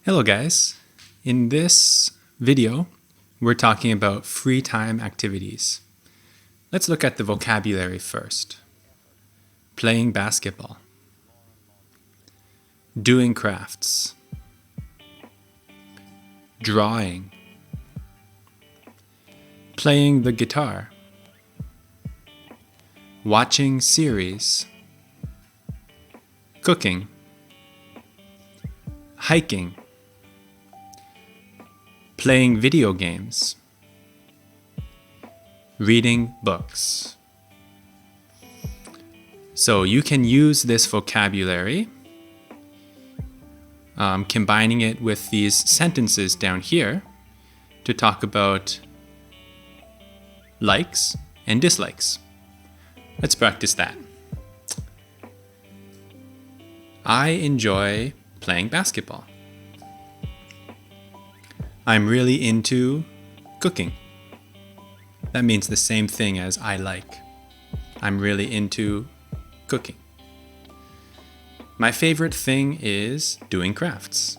Hello guys, in this video we're talking about free time activities. Let's look at the vocabulary first. Playing basketball, doing crafts, drawing, playing the guitar, watching series, cooking, hiking, playing video games, reading books. So you can use this vocabulary, combining it with these sentences down here to talk about likes and dislikes. Let's practice that. I enjoy playing basketball. I'm really into cooking. That means the same thing as I like. I'm really into cooking. My favorite thing is doing crafts.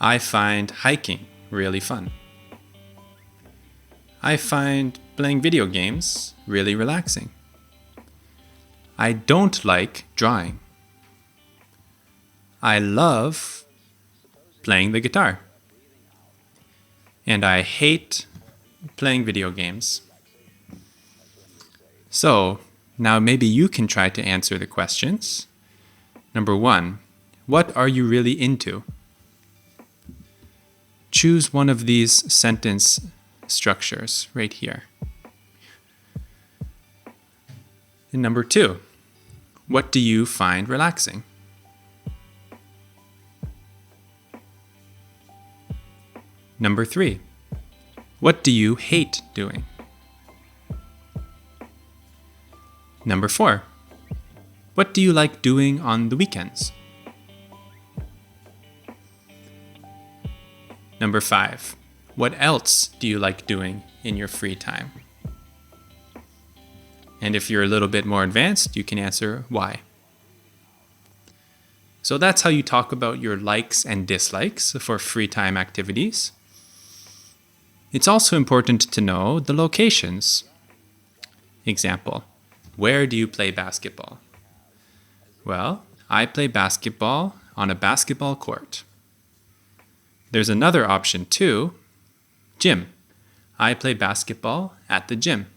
I find hiking really fun. I find playing video games really relaxing. I don't like drawing. I love playing the guitar. And I hate playing video games. So, now maybe you can try to answer the questions. Number 1, what are you really into? Choose one of these sentence structures right here. And number 2, what do you find relaxing? Number 3, what do you hate doing? Number 4, what do you like doing on the weekends? Number 5, what else do you like doing in your free time? And if you're a little bit more advanced, you can answer why. So that's how you talk about your likes and dislikes for free time activities. It's also important to know the locations. Example, where do you play basketball? Well, I play basketball on a basketball court. There's another option too, gym. I play basketball at the gym.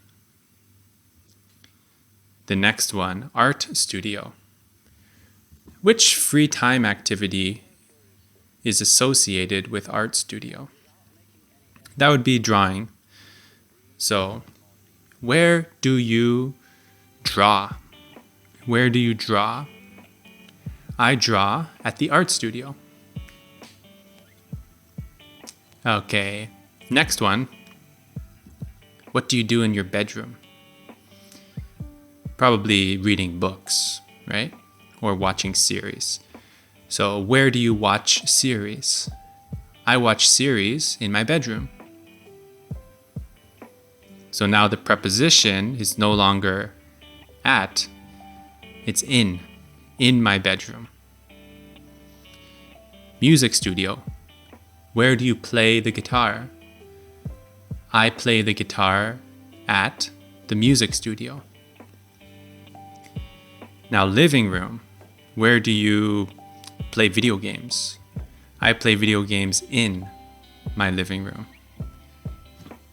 The next one, art studio. Which free time activity is associated with art studio? That would be drawing. So, where do you draw? Where do you draw? I draw at the art studio. Okay, next one. What do you do in your bedroom? Probably reading books, right? Or watching series. So, where do you watch series? I watch series in my bedroom. So now the preposition is no longer at, it's in my bedroom. Music studio. Where do you play the guitar? I play the guitar at the music studio. Now living room. Where do you play video games? I play video games in my living room.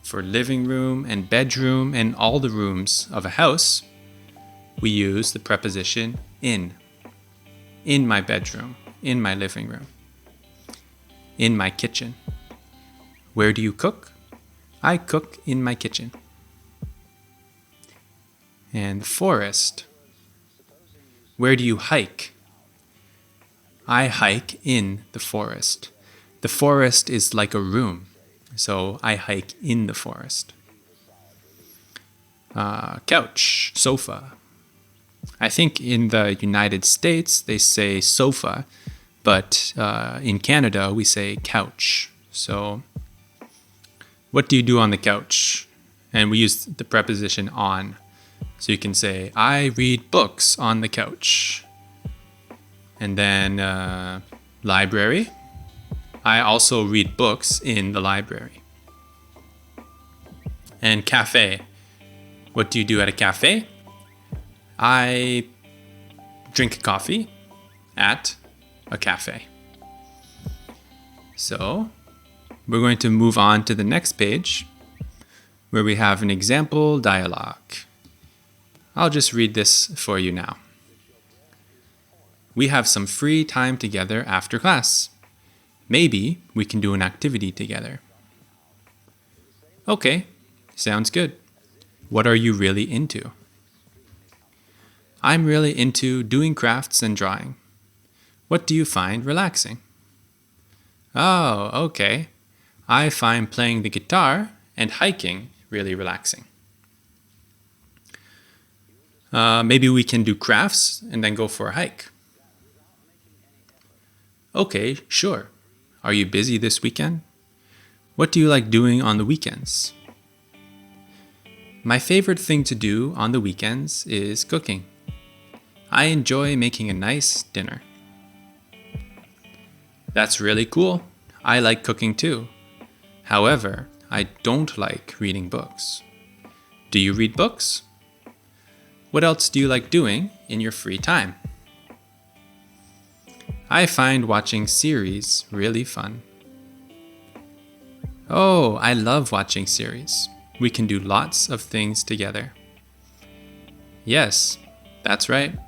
For living room and bedroom and all the rooms of a house, we use the preposition in. In my bedroom, in my living room, in my kitchen. Where do you cook? I cook in my kitchen. And forest. Where do you hike? I hike in the forest. The forest is like a room. So I hike in the forest. Couch, sofa. I think in the United States they say sofa, but in Canada we say couch. So what do you do on the couch? And we use the preposition on. So you can say, I read books on the couch. And then Library. I also read books in the library. And cafe. What do you do at a cafe? I drink coffee at a cafe. So we're going to move on to the next page where we have an example dialogue. I'll just read this for you now. We have some free time together after class. Maybe we can do an activity together. Okay, sounds good. What are you really into? I'm really into doing crafts and drawing. What do you find relaxing? Oh, okay. I find playing the guitar and hiking really relaxing. Maybe we can do crafts and then go for a hike. Okay, sure. Are you busy this weekend? What do you like doing on the weekends? My favorite thing to do on the weekends is cooking. I enjoy making a nice dinner. That's really cool. I like cooking too. However, I don't like reading books. Do you read books? What else do you like doing in your free time? I find watching series really fun. Oh, I love watching series. We can do lots of things together. Yes, that's right.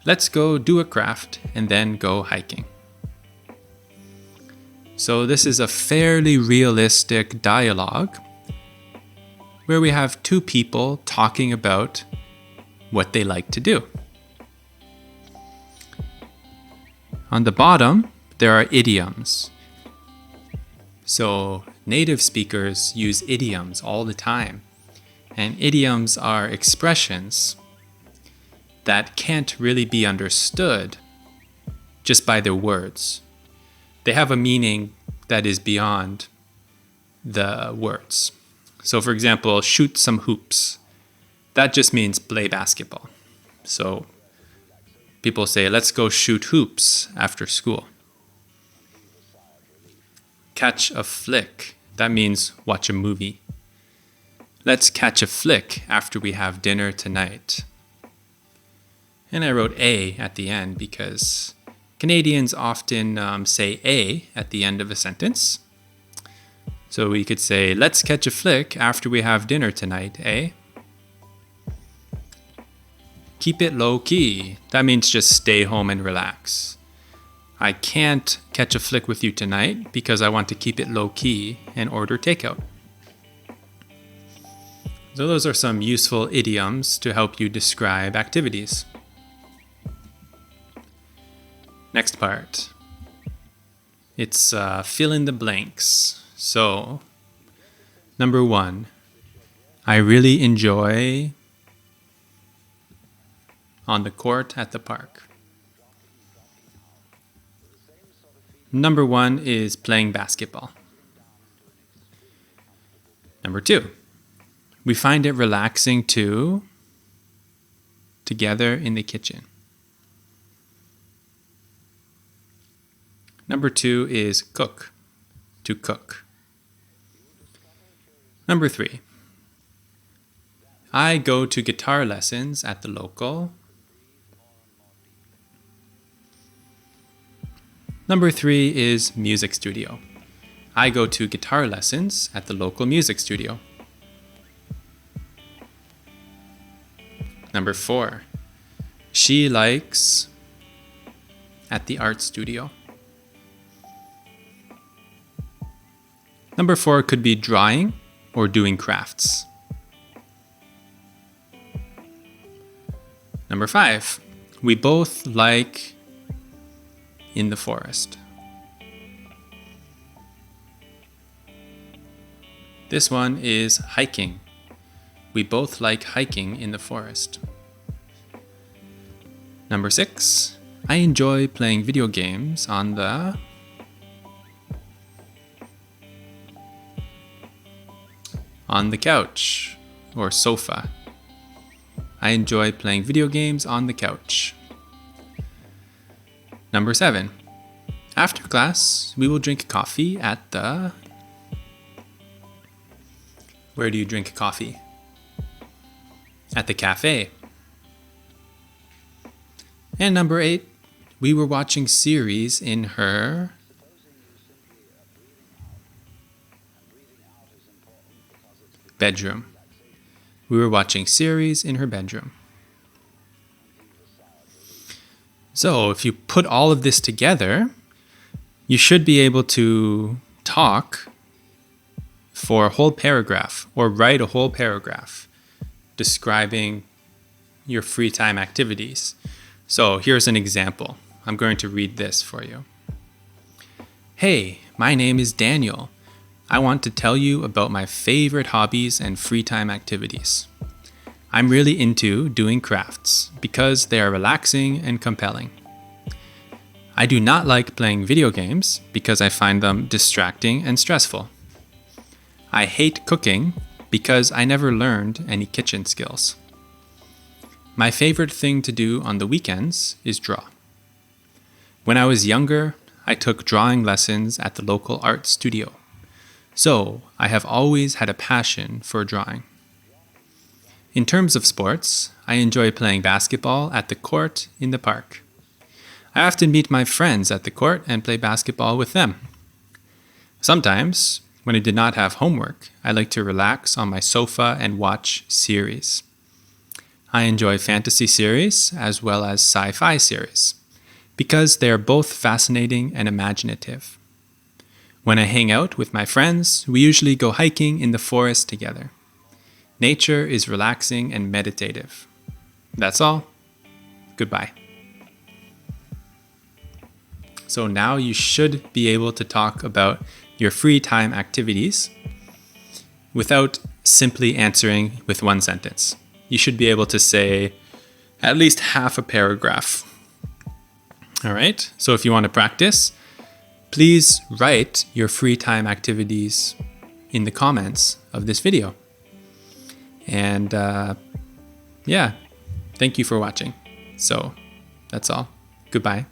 Let's go do a craft and then go hiking. So this is a fairly realistic dialogue where we have two people talking about what they like to do. On the bottom, there are idioms. So native speakers use idioms all the time. And idioms are expressions that can't really be understood just by their words. They have a meaning that is beyond the words. So for example, shoot some hoops. That just means play basketball. So people say, let's go shoot hoops after school. Catch a flick. That means watch a movie. Let's catch a flick after we have dinner tonight. And I wrote A at the end because Canadians often say A at the end of a sentence. So we could say, let's catch a flick after we have dinner tonight, eh? Keep it low key. That means just stay home and relax. I can't catch a flick with you tonight because I want to keep it low key and order takeout. So those are some useful idioms to help you describe activities. Next part. It's fill in the blanks. So, number 1, I really enjoy on the court at the park. Number 1 is playing basketball. Number 2, we find it relaxing to together in the kitchen. Number 2 is cook, to cook. Number 3, I go to guitar lessons at the local. Number 3 is music studio. I go to guitar lessons at the local music studio. Number 4, she likes at the art studio. Number 4 could be drawing or doing crafts. Number 5, we both like in the forest. This one is hiking. We both like hiking in the forest. Number 6, I enjoy playing video games on the couch or sofa. I enjoy playing video games on the couch. Number 7, After class, we will drink coffee at the... Where do you drink coffee? At the cafe. And number 8, we were watching series in her bedroom. We were watching series in her bedroom. So if you put all of this together, you should be able to talk for a whole paragraph or write a whole paragraph describing your free time activities. So here's an example. I'm going to read this for you. Hey, my name is Daniel. I want to tell you about my favorite hobbies and free time activities. I'm really into doing crafts because they are relaxing and compelling. I do not like playing video games because I find them distracting and stressful. I hate cooking because I never learned any kitchen skills. My favorite thing to do on the weekends is draw. When I was younger, I took drawing lessons at the local art studio. So I have always had a passion for drawing. In terms of sports, I enjoy playing basketball at the court in the park. I often meet my friends at the court and play basketball with them. Sometimes, when I did not have homework, I like to relax on my sofa and watch series. I enjoy fantasy series as well as sci-fi series because they are both fascinating and imaginative. When I hang out with my friends, we usually go hiking in the forest together. Nature is relaxing and meditative. That's all. Goodbye. So now you should be able to talk about your free time activities without simply answering with one sentence. You should be able to say at least half a paragraph. All right, so if you want to practice, please write your free time activities in the comments of this video. And yeah, thank you for watching. So that's all. Goodbye.